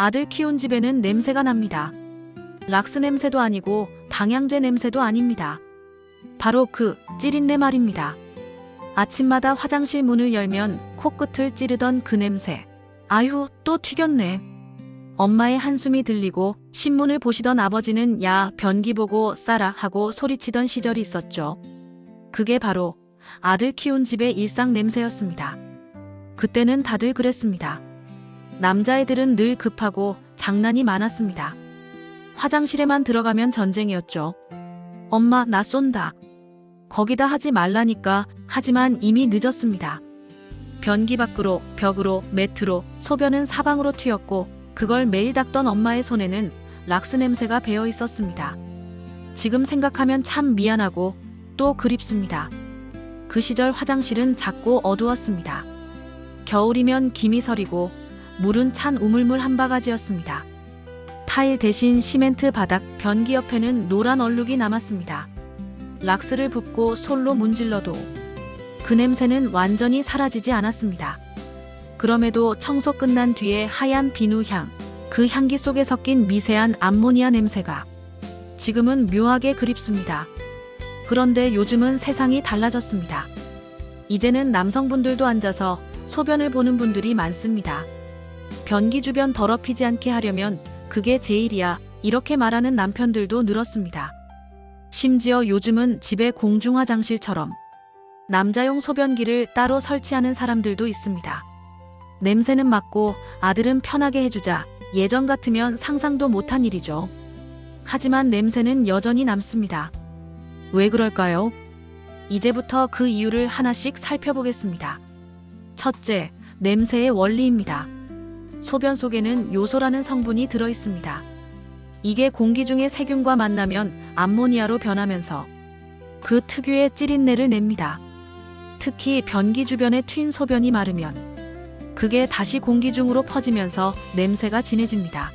아들 키운 집에는 냄새가 납니다. 락스 냄새도 아니고 방향제 냄새도 아닙니다. 바로 그 찌린내 말입니다. 아침마다 화장실 문을 열면 코끝을 찌르던 그 냄새. 아휴, 또 튀겼네. 엄마의 한숨이 들리고 신문을 보시던 아버지는 야, 변기 보고 싸라 하고 소리치던 시절이 있었죠. 그게 바로 아들 키운 집의 일상 냄새였습니다. 그때는 다들 그랬습니다. 남자애들은 늘 급하고 장난이 많았습니다. 화장실에만 들어가면 전쟁이었죠. 엄마, 나 쏜다. 거기다 하지 말라니까. 하지만 이미 늦었습니다. 변기 밖으로, 벽으로, 매트로, 소변은 사방으로 튀었고 그걸 매일 닦던 엄마의 손에는 락스 냄새가 배어 있었습니다. 지금 생각하면 참 미안하고 또 그립습니다. 그 시절 화장실은 작고 어두웠습니다. 겨울이면 김이 서리고 물은 찬 우물물 한 바가지였습니다. 타일 대신 시멘트 바닥, 변기 옆에는 노란 얼룩이 남았습니다. 락스를 붓고 솔로 문질러도 그 냄새는 완전히 사라지지 않았습니다. 그럼에도 청소 끝난 뒤에 하얀 비누향, 그 향기 속에 섞인 미세한 암모니아 냄새가 지금은 묘하게 그립습니다. 그런데 요즘은 세상이 달라졌습니다. 이제는 남성분들도 앉아서 소변을 보는 분들이 많습니다. 변기 주변 더럽히지 않게 하려면 그게 제일이야, 이렇게 말하는 남편들도 늘었습니다. 심지어 요즘은 집에 공중화장실처럼 남자용 소변기를 따로 설치하는 사람들도 있습니다. 냄새는 맡고 아들은 편하게 해주자. 예전 같으면 상상도 못한 일이죠. 하지만 냄새는 여전히 남습니다. 왜 그럴까요? 이제부터 그 이유를 하나씩 살펴보겠습니다. 첫째, 냄새의 원리입니다. 소변 속에는 요소라는 성분이 들어있습니다. 이게 공기 중의 세균과 만나면 암모니아로 변하면서 그 특유의 찌린내를 냅니다. 특히 변기 주변에 튄 소변이 마르면 그게 다시 공기 중으로 퍼지면서 냄새가 진해집니다.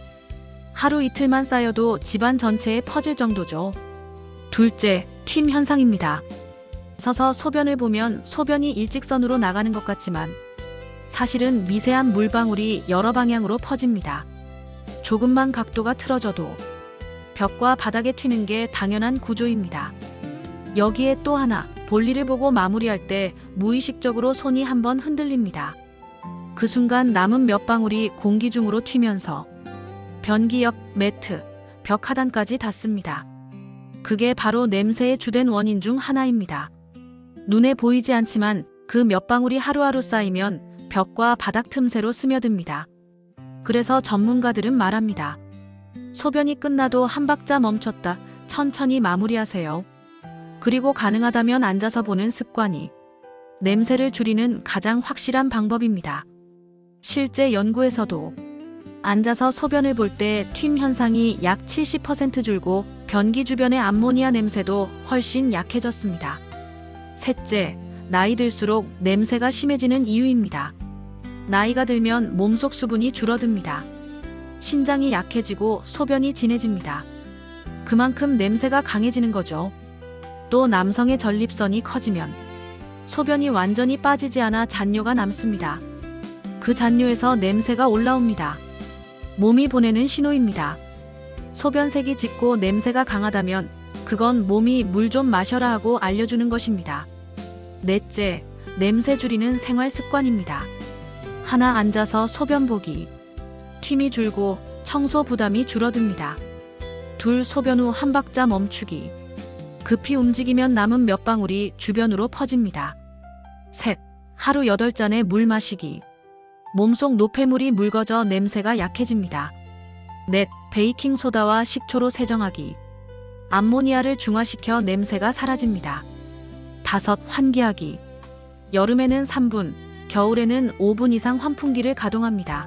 하루 이틀만 쌓여도 집안 전체에 퍼질 정도죠. 둘째, 튠 현상입니다. 서서 소변을 보면 소변이 일직선으로 나가는 것 같지만 사실은 미세한 물방울이 여러 방향으로 퍼집니다. 조금만 각도가 틀어져도 벽과 바닥에 튀는 게 당연한 구조입니다. 여기에 또 하나, 볼일을 보고 마무리할 때 무의식적으로 손이 한번 흔들립니다. 그 순간 남은 몇 방울이 공기 중으로 튀면서 변기 옆, 매트, 벽 하단까지 닿습니다. 그게 바로 냄새의 주된 원인 중 하나입니다. 눈에 보이지 않지만 그 몇 방울이 하루하루 쌓이면 벽과 바닥 틈새로 스며듭니다. 그래서 전문가들은 말합니다. 소변이 끝나도 한 박자 멈췄다, 천천히 마무리하세요. 그리고 가능하다면 앉아서 보는 습관이 냄새를 줄이는 가장 확실한 방법입니다. 실제 연구에서도 앉아서 소변을 볼 때 튠 현상이 약 70% 줄고 변기 주변의 암모니아 냄새도 훨씬 약해졌습니다. 셋째, 나이 들수록 냄새가 심해지는 이유입니다. 나이가 들면 몸속 수분이 줄어듭니다. 신장이 약해지고 소변이 진해집니다. 그만큼 냄새가 강해지는 거죠. 또 남성의 전립선이 커지면 소변이 완전히 빠지지 않아 잔뇨가 남습니다. 그 잔뇨에서 냄새가 올라옵니다. 몸이 보내는 신호입니다. 소변색이 짙고 냄새가 강하다면 그건 몸이 물 좀 마셔라 하고 알려주는 것입니다. 넷째, 냄새 줄이는 생활 습관입니다. 하나, 앉아서 소변 보기. 튠이 줄고 청소 부담이 줄어듭니다. 둘, 소변 후 한 박자 멈추기. 급히 움직이면 남은 몇 방울이 주변으로 퍼집니다. 셋, 하루 8잔의 물 마시기. 몸속 노폐물이 묽어져 냄새가 약해집니다. 넷, 베이킹소다와 식초로 세정하기. 암모니아를 중화시켜 냄새가 사라집니다. 다섯, 환기하기. 여름에는 3분, 겨울에는 5분 이상 환풍기를 가동합니다.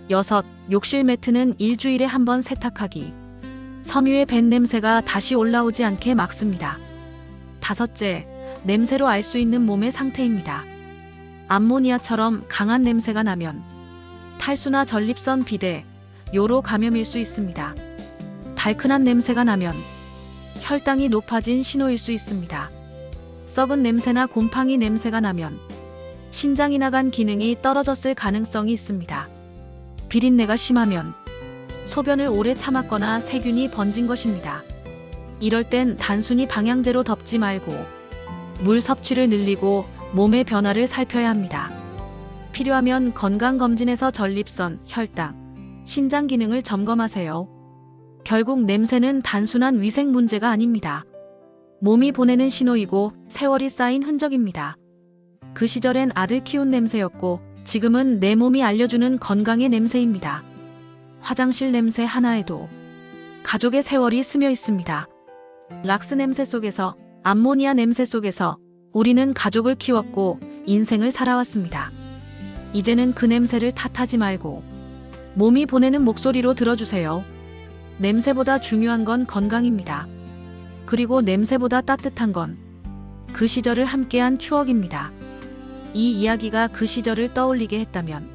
여섯, 욕실 매트는 일주일에 한 번 세탁하기. 섬유의 밴 냄새가 다시 올라오지 않게 막습니다. 다섯째, 냄새로 알 수 있는 몸의 상태입니다. 암모니아처럼 강한 냄새가 나면 탈수나 전립선 비대, 요로 감염일 수 있습니다. 달큰한 냄새가 나면 혈당이 높아진 신호일 수 있습니다. 썩은 냄새나 곰팡이 냄새가 나면 신장이 나간 기능이 떨어졌을 가능성이 있습니다. 비린내가 심하면 소변을 오래 참았거나 세균이 번진 것입니다. 이럴 땐 단순히 방향제로 덮지 말고 물 섭취를 늘리고 몸의 변화를 살펴야 합니다. 필요하면 건강검진에서 전립선, 혈당, 신장 기능을 점검하세요. 결국 냄새는 단순한 위생 문제가 아닙니다. 몸이 보내는 신호이고 세월이 쌓인 흔적입니다. 그 시절엔 아들 키운 냄새였고 지금은 내 몸이 알려주는 건강의 냄새입니다. 화장실 냄새 하나에도 가족의 세월이 스며 있습니다. 락스 냄새 속에서, 암모니아 냄새 속에서 우리는 가족을 키웠고 인생을 살아왔습니다. 이제는 그 냄새를 탓하지 말고 몸이 보내는 목소리로 들어주세요. 냄새보다 중요한 건 건강입니다. 그리고 냄새보다 따뜻한 건 그 시절을 함께한 추억입니다. 이 이야기가 그 시절을 떠올리게 했다면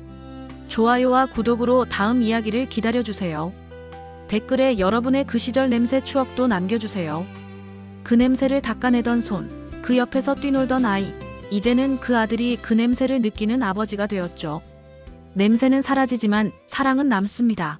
좋아요와 구독으로 다음 이야기를 기다려주세요. 댓글에 여러분의 그 시절 냄새 추억도 남겨주세요. 그 냄새를 닦아내던 손, 그 옆에서 뛰놀던 아이, 이제는 그 아들이 그 냄새를 느끼는 아버지가 되었죠. 냄새는 사라지지만 사랑은 남습니다.